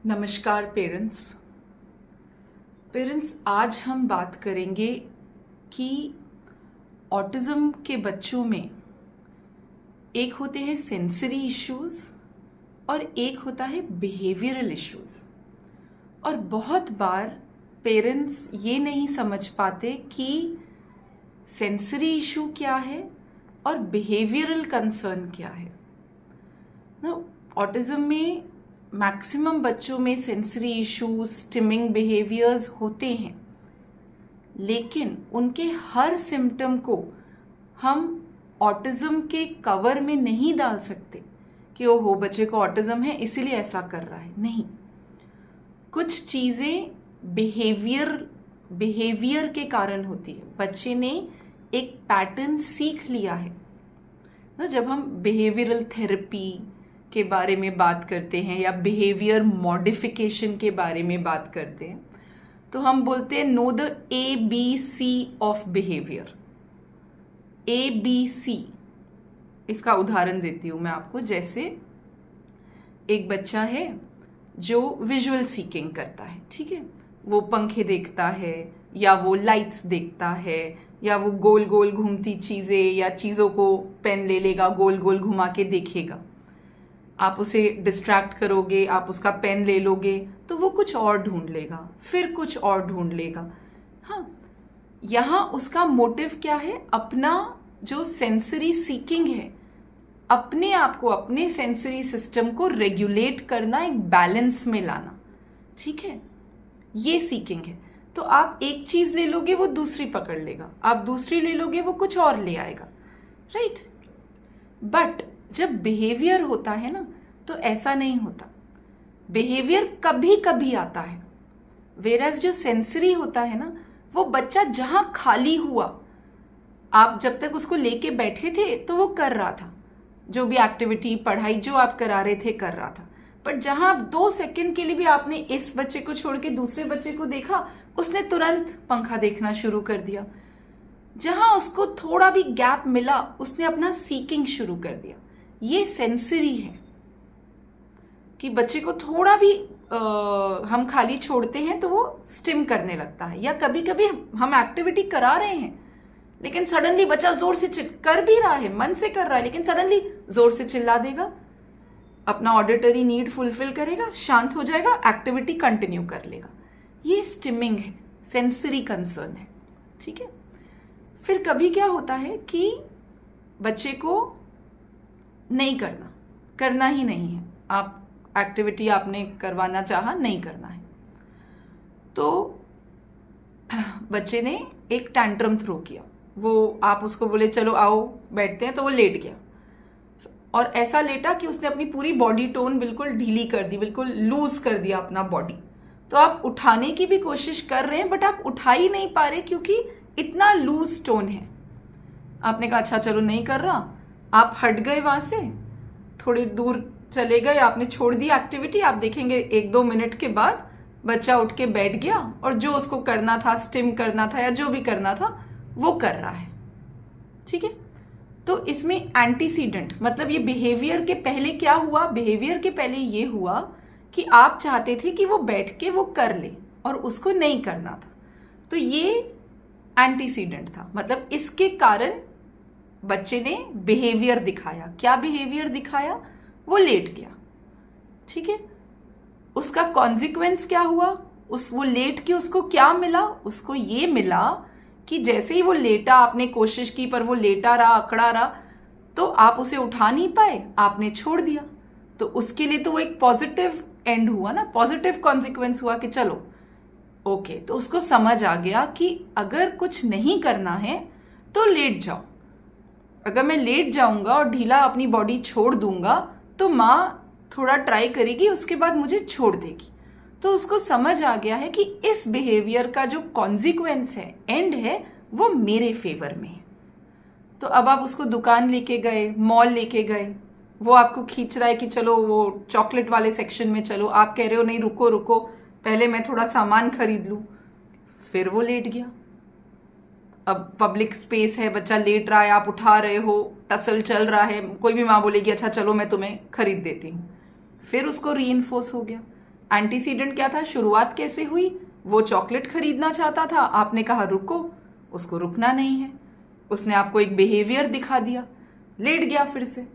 नमस्कार पेरेंट्स, आज हम बात करेंगे कि ऑटिज्म के बच्चों में एक होते हैं सेंसरी इश्यूज और एक होता है बिहेवियरल इश्यूज। और बहुत बार पेरेंट्स ये नहीं समझ पाते कि सेंसरी इशू क्या है और बिहेवियरल कंसर्न क्या है ना। ऑटिज्म में मैक्सिमम बच्चों में सेंसरी इश्यूज, स्टिमिंग बिहेवियर्स होते हैं, लेकिन उनके हर सिम्टम को हम ऑटिज्म के कवर में नहीं डाल सकते कि ओहो बच्चे को ऑटिज्म है इसीलिए ऐसा कर रहा है। नहीं, कुछ चीज़ें बिहेवियर के कारण होती है। बच्चे ने एक पैटर्न सीख लिया है ना। जब हम बिहेवियरल थेरेपी के बारे में बात करते हैं या बिहेवियर मॉडिफिकेशन के बारे में बात करते हैं तो हम बोलते हैं know the ABC of behaviour. ABC, इसका उदाहरण देती हूँ मैं आपको। जैसे एक बच्चा है जो विजुअल सीकिंग करता है, ठीक है, वो पंखे देखता है या वो लाइट्स देखता है या वो गोल गोल घूमती चीज़ें या चीज़ों को पेन ले लेगा, गोल गोल घुमा के देखेगा। आप उसे डिस्ट्रैक्ट करोगे, आप उसका पेन ले लोगे तो वो कुछ और ढूंढ लेगा, फिर कुछ और ढूंढ लेगा। हाँ, यहाँ उसका मोटिव क्या है? अपना जो सेंसरी सीकिंग है, अपने आप को, अपने सेंसरी सिस्टम को रेगुलेट करना, एक बैलेंस में लाना, ठीक है, ये सीकिंग है। तो आप एक चीज ले लोगे वो दूसरी पकड़ लेगा, आप दूसरी ले लोगे वो कुछ और ले आएगा, राइट। बट जब बिहेवियर होता है ना तो ऐसा नहीं होता। बिहेवियर कभी कभी आता है, वेराज जो सेंसरी होता है ना, वो बच्चा जहां खाली हुआ, आप जब तक उसको लेके बैठे थे तो वो कर रहा था, जो भी एक्टिविटी, पढ़ाई जो आप करा रहे थे कर रहा था। बट जहां आप 2 सेकंड के लिए भी आपने इस बच्चे को छोड़ के दूसरे बच्चे को देखा, उसने तुरंत पंखा देखना शुरू कर दिया। जहां उसको थोड़ा भी गैप मिला उसने अपना सीकिंग शुरू कर दिया। ये सेंसरी है कि बच्चे को थोड़ा भी हम खाली छोड़ते हैं तो वो स्टिम करने लगता है। या कभी कभी हम एक्टिविटी करा रहे हैं लेकिन सडनली बच्चा जोर से कर भी रहा है, मन से कर रहा है, लेकिन सडनली जोर से चिल्ला देगा, अपना ऑडिटरी नीड फुलफिल करेगा, शांत हो जाएगा, एक्टिविटी कंटिन्यू कर लेगा। ये स्टिमिंग है, सेंसरी कंसर्न है, ठीक है। फिर कभी क्या होता है कि बच्चे को नहीं करना ही नहीं है, आप एक्टिविटी आपने करवाना चाहा, नहीं करना है, तो बच्चे ने एक टैंट्रम थ्रो किया। वो, आप उसको बोले चलो आओ बैठते हैं, तो वो लेट गया और ऐसा लेटा कि उसने अपनी पूरी बॉडी टोन बिल्कुल ढीली कर दी, बिल्कुल लूज कर दिया अपना बॉडी। तो आप उठाने की भी कोशिश कर रहे हैं बट आप उठा ही नहीं पा रहे क्योंकि इतना लूज टोन है। आपने कहा अच्छा चलो नहीं कर रहा, आप हट गए वहां से, थोड़ी दूर चले गए, आपने छोड़ दी एक्टिविटी। आप देखेंगे 1-2 मिनट के बाद बच्चा उठ के बैठ गया और जो उसको करना था, स्टिम करना था या जो भी करना था वो कर रहा है, ठीक है। तो इसमें एंटीसीडेंट, मतलब ये बिहेवियर के पहले क्या हुआ? बिहेवियर के पहले ये हुआ कि आप चाहते थे कि वो बैठ के वो कर ले और उसको नहीं करना था, तो ये एंटीसीडेंट था। मतलब इसके कारण बच्चे ने बिहेवियर दिखाया। क्या बिहेवियर दिखाया? वो लेट गया, ठीक है। उसका कॉन्सिक्वेंस क्या हुआ? वो लेट के उसको क्या मिला? उसको ये मिला कि जैसे ही वो लेटा, आपने कोशिश की पर वो लेटा रहा, अकड़ा रहा, तो आप उसे उठा नहीं पाए, आपने छोड़ दिया। तो उसके लिए तो वो एक पॉजिटिव एंड हुआ ना, पॉजिटिव कॉन्सिक्वेंस हुआ कि चलो ओके। तो उसको समझ आ गया कि अगर कुछ नहीं करना है तो लेट जाओ। अगर मैं लेट जाऊंगा और ढीला अपनी बॉडी छोड़ दूंगा तो माँ थोड़ा ट्राई करेगी, उसके बाद मुझे छोड़ देगी। तो उसको समझ आ गया है कि इस बिहेवियर का जो कॉन्सिक्वेंस है, एंड है, वो मेरे फेवर में है। तो अब आप उसको दुकान लेके गए, मॉल लेके गए, वो आपको खींच रहा है कि चलो वो चॉकलेट वाले सेक्शन में चलो, आप कह रहे हो नहीं रुको रुको, पहले मैं थोड़ा सामान खरीद लूं, फिर वो लेट गया। अब पब्लिक स्पेस है, बच्चा लेट रहा है, आप उठा रहे हो, टसल चल रहा है, कोई भी माँ बोलेगी अच्छा चलो मैं तुम्हें खरीद देती हूँ, फिर उसको रीइंफोर्स हो गया। एंटीसीडेंट क्या था, शुरुआत कैसे हुई, वो चॉकलेट खरीदना चाहता था, आपने कहा रुको, उसको रुकना नहीं है, उसने आपको एक बिहेवियर दिखा दिया, लेट गया फिर से,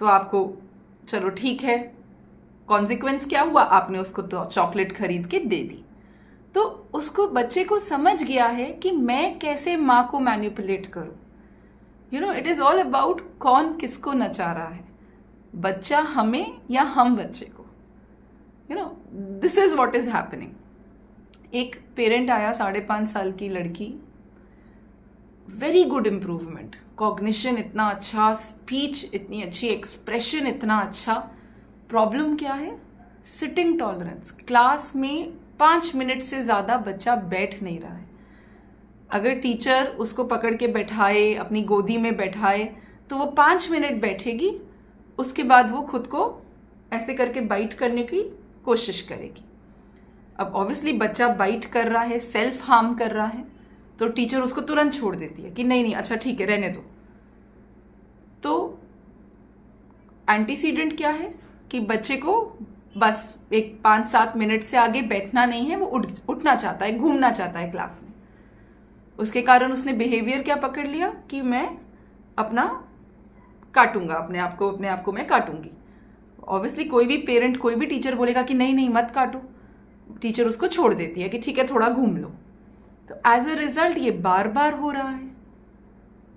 तो आपको चलो ठीक है, कॉन्सिक्वेंस क्या हुआ, आपने उसको तो चॉकलेट खरीद के दे दी। तो उसको, बच्चे को समझ गया है कि मैं कैसे माँ को मैनिपुलेट करूं। इट इज ऑल अबाउट कौन किसको नचा रहा है, बच्चा हमें या हम बच्चे को। This is what is happening. एक पेरेंट आया, 5.5 साल की लड़की, वेरी गुड इम्प्रूवमेंट, कॉग्निशन इतना अच्छा, स्पीच इतनी अच्छी, एक्सप्रेशन इतना अच्छा। प्रॉब्लम क्या है, सिटिंग टॉलरेंस। क्लास में 5 मिनट से ज़्यादा बच्चा बैठ नहीं रहा है। अगर टीचर उसको पकड़ के बैठाए, अपनी गोदी में बैठाए, तो वो 5 मिनट बैठेगी, उसके बाद वो खुद को ऐसे करके बाइट करने की कोशिश करेगी। अब ऑब्वियसली बच्चा बाइट कर रहा है, सेल्फ हार्म कर रहा है, तो टीचर उसको तुरंत छोड़ देती है कि नहीं नहीं, अच्छा ठीक है, रहने दो। तो एंटीसीडेंट क्या है कि बच्चे को बस एक 5-7 मिनट से आगे बैठना नहीं है, वो उठना चाहता है, घूमना चाहता है क्लास में। उसके कारण उसने बिहेवियर क्या पकड़ लिया कि मैं अपना काटूंगा, अपने आप को मैं काटूंगी। ऑब्वियसली कोई भी पेरेंट, कोई भी टीचर बोलेगा कि नहीं नहीं मत काटो, टीचर उसको छोड़ देती है कि ठीक है थोड़ा घूम लो। तो एज अ रिजल्ट ये बार बार हो रहा है।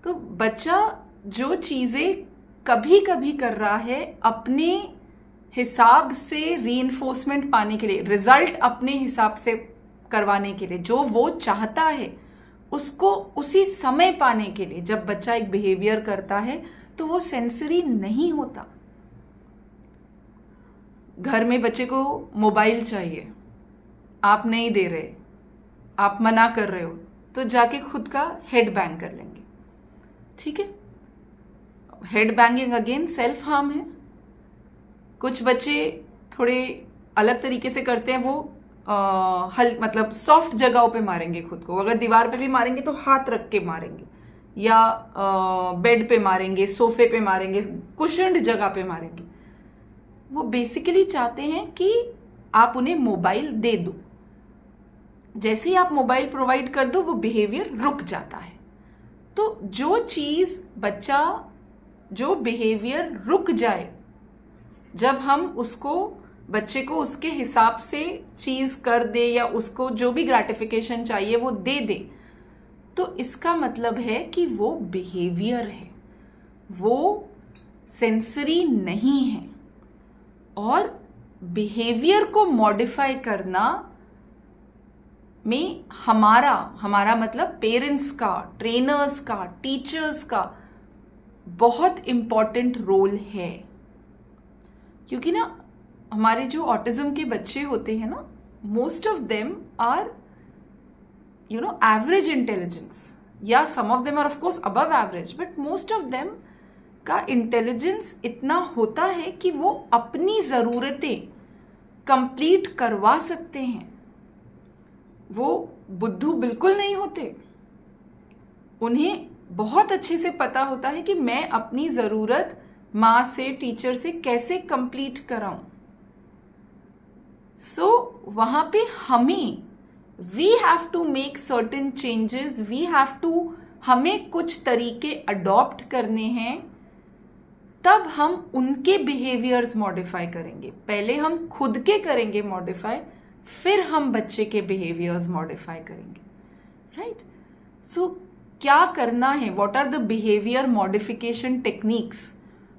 तो बच्चा जो चीज़ें कभी कभी कर रहा है अपने हिसाब से रीइंफोर्समेंट पाने के लिए, रिजल्ट अपने हिसाब से करवाने के लिए, जो वो चाहता है उसको उसी समय पाने के लिए, जब बच्चा एक बिहेवियर करता है तो वो सेंसरी नहीं होता। घर में बच्चे को मोबाइल चाहिए, आप नहीं दे रहे, आप मना कर रहे हो, तो जाके खुद का हेड बैंग कर लेंगे। ठीक है, head banging again self harm है। कुछ बच्चे थोड़े अलग तरीके से करते हैं, वो मतलब सॉफ्ट जगहों पे मारेंगे खुद को। अगर दीवार पे भी मारेंगे तो हाथ रख के मारेंगे, या बेड पे मारेंगे, सोफे पे मारेंगे, कुशन्ड जगह पे मारेंगे। वो बेसिकली चाहते हैं कि आप उन्हें मोबाइल दे दो। जैसे ही आप मोबाइल प्रोवाइड कर दो, वो बिहेवियर रुक जाता है। तो जो चीज़ बच्चा, जो बिहेवियर रुक जाए, जब हम उसको, बच्चे को उसके हिसाब से चीज़ कर दे या उसको जो भी ग्रेटिफिकेशन चाहिए वो दे दे, तो इसका मतलब है कि वो बिहेवियर है, वो सेंसरी नहीं है। और बिहेवियर को मॉडिफाई करना में हमारा मतलब पेरेंट्स का, ट्रेनर्स का, टीचर्स का बहुत इम्पॉर्टेंट रोल है। क्योंकि ना हमारे जो ऑटिज्म के बच्चे होते हैं ना, most of them are average intelligence, या some of them are of course above average, but most of them का इंटेलिजेंस इतना होता है कि वो अपनी ज़रूरतें कंप्लीट करवा सकते हैं। वो बुद्धू बिल्कुल नहीं होते, उन्हें बहुत अच्छे से पता होता है कि मैं अपनी ज़रूरत माँ से, टीचर से कैसे कंप्लीट कराऊं। सो वहाँ पे हमें, we have to make certain changes, we have to, हमें कुछ तरीके अडॉप्ट करने हैं, तब हम उनके बिहेवियर्स मॉडिफाई करेंगे। पहले हम खुद के करेंगे मॉडिफाई, फिर हम बच्चे के बिहेवियर्स मॉडिफाई करेंगे। राइट? सो क्या करना है, what are the behaviour modification techniques,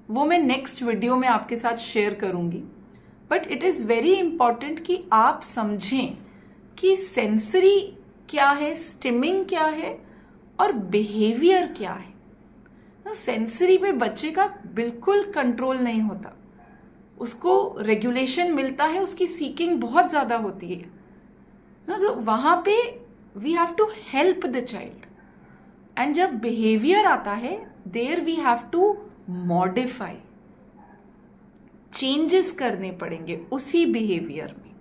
वो मैं नेक्स्ट वीडियो में आपके साथ शेयर करूंगी। But it is very important कि आप समझें कि सेंसरी क्या है, स्टिमिंग क्या है और बिहेवियर क्या है। सेंसरी पे बच्चे का बिल्कुल कंट्रोल नहीं होता, उसको रेगुलेशन मिलता है, उसकी सीकिंग बहुत ज़्यादा होती है। तो वहाँ पे we have to help the child, and जब बिहेवियर आता है, there we have to modify, changes करने पड़ेंगे उसी बिहेवियर में।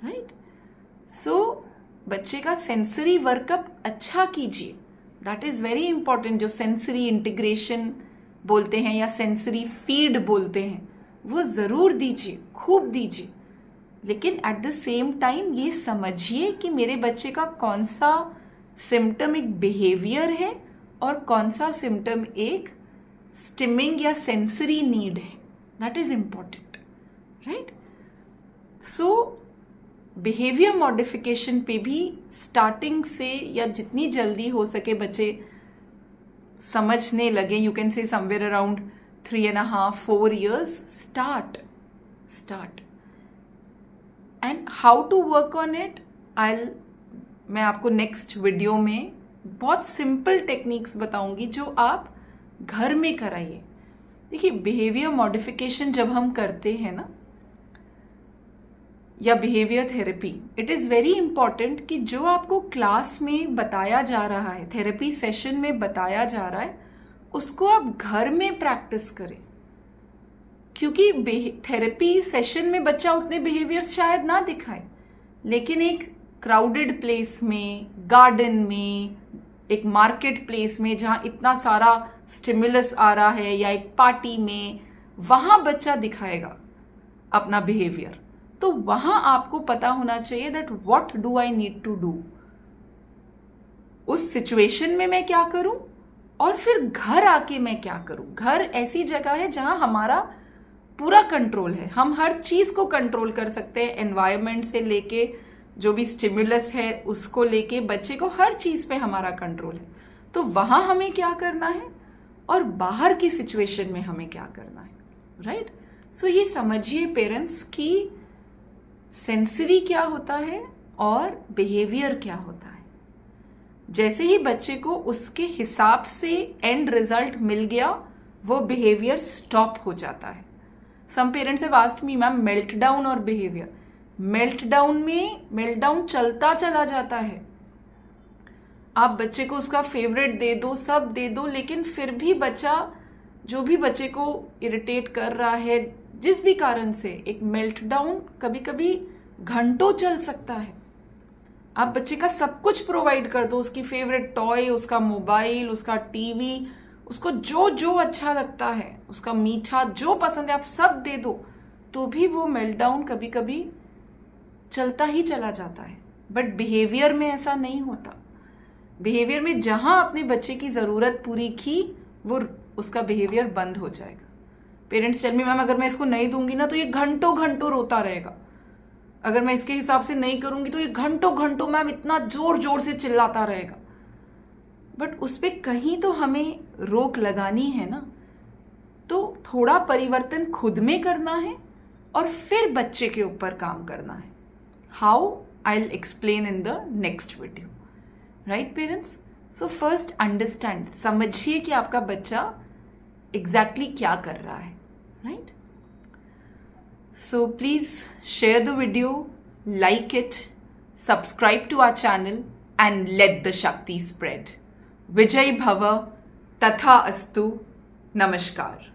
राइट? सो बच्चे का सेंसरी वर्कअप अच्छा कीजिए, दैट इज़ वेरी इंपॉर्टेंट। जो सेंसरी इंटीग्रेशन बोलते हैं या सेंसरी फीड बोलते हैं, वो ज़रूर दीजिए, खूब दीजिए, लेकिन एट द सेम टाइम ये समझिए कि मेरे बच्चे का कौन सा सिम्टम एक बिहेवियर है और कौन सा सिम्टम एक स्टिमिंग या सेंसरी नीड है. That is important, right? So behaviour modification पे भी स्टार्टिंग से या जितनी जल्दी हो सके बच्चे समझने लगे, you can say somewhere around 3.5-4 years, start. And how to work on it, मैं आपको नेक्स्ट वीडियो में बहुत सिंपल टेक्निक्स बताऊंगी जो आप घर में कराइए. देखिए, बिहेवियर मॉडिफिकेशन जब हम करते हैं ना, या behaviour therapy, it is very important कि जो आपको क्लास में बताया जा रहा है, थेरेपी सेशन में बताया जा रहा है, उसको आप घर में प्रैक्टिस करें. क्योंकि थेरेपी सेशन में बच्चा उतने बिहेवियर्स शायद ना दिखाए, लेकिन एक क्राउडेड प्लेस में, गार्डन में, एक मार्केट प्लेस में जहाँ इतना सारा स्टिमुलस आ रहा है, या एक पार्टी में, वहाँ बच्चा दिखाएगा अपना बिहेवियर. तो वहाँ आपको पता होना चाहिए that what do I need to do, उस सिचुएशन में मैं क्या करूँ, और फिर घर आके मैं क्या करूँ. घर ऐसी जगह है जहाँ हमारा पूरा कंट्रोल है, हम हर चीज़ को कंट्रोल कर सकते हैं, एनवायरनमेंट से लेके जो भी स्टिमुलस है उसको लेके बच्चे को हर चीज़ पे हमारा कंट्रोल है. तो वहाँ हमें क्या करना है और बाहर की सिचुएशन में हमें क्या करना है, राइट? सो ये समझिए पेरेंट्स कि सेंसरी क्या होता है और बिहेवियर क्या होता है. जैसे ही बच्चे को उसके हिसाब से एंड रिजल्ट मिल गया, वो बिहेवियर स्टॉप हो जाता है. Some parents have asked me, ma'am meltdown और बिहेवियर. मेल्टडाउन में मेल्टडाउन चलता चला जाता है. आप बच्चे को उसका फेवरेट दे दो, सब दे दो, लेकिन फिर भी बच्चा, जो भी बच्चे को इरिटेट कर रहा है जिस भी कारण से, एक मेल्टडाउन कभी कभी घंटों चल सकता है. आप बच्चे का सब कुछ प्रोवाइड कर दो, उसकी फेवरेट टॉय, उसका मोबाइल, उसका टीवी, उसको जो जो अच्छा लगता है, उसका मीठा जो पसंद है, आप सब दे दो, तो भी वो मेल्टडाउन कभी कभी चलता ही चला जाता है. बट बिहेवियर में ऐसा नहीं होता. बिहेवियर में जहाँ आपने बच्चे की ज़रूरत पूरी की, वो उसका बिहेवियर बंद हो जाएगा. पेरेंट्स टेल मी, मैम अगर मैं इसको नहीं दूंगी ना तो ये घंटों घंटों रोता रहेगा, अगर मैं इसके हिसाब से नहीं करूंगी तो ये घंटों घंटों मैम इतना जोर जोर से चिल्लाता रहेगा. बट उस पर कहीं तो हमें रोक लगानी है ना. तो थोड़ा परिवर्तन खुद में करना है और फिर बच्चे के ऊपर काम करना है. How, I will explain in the next video, right parents? So first understand, समझिए कि आपका बच्चा एग्जैक्टली क्या कर रहा है, right? So please share the video, like it, subscribe to our channel and let the Shakti spread. Vijay Bhava, Tatha Astu, Namaskar.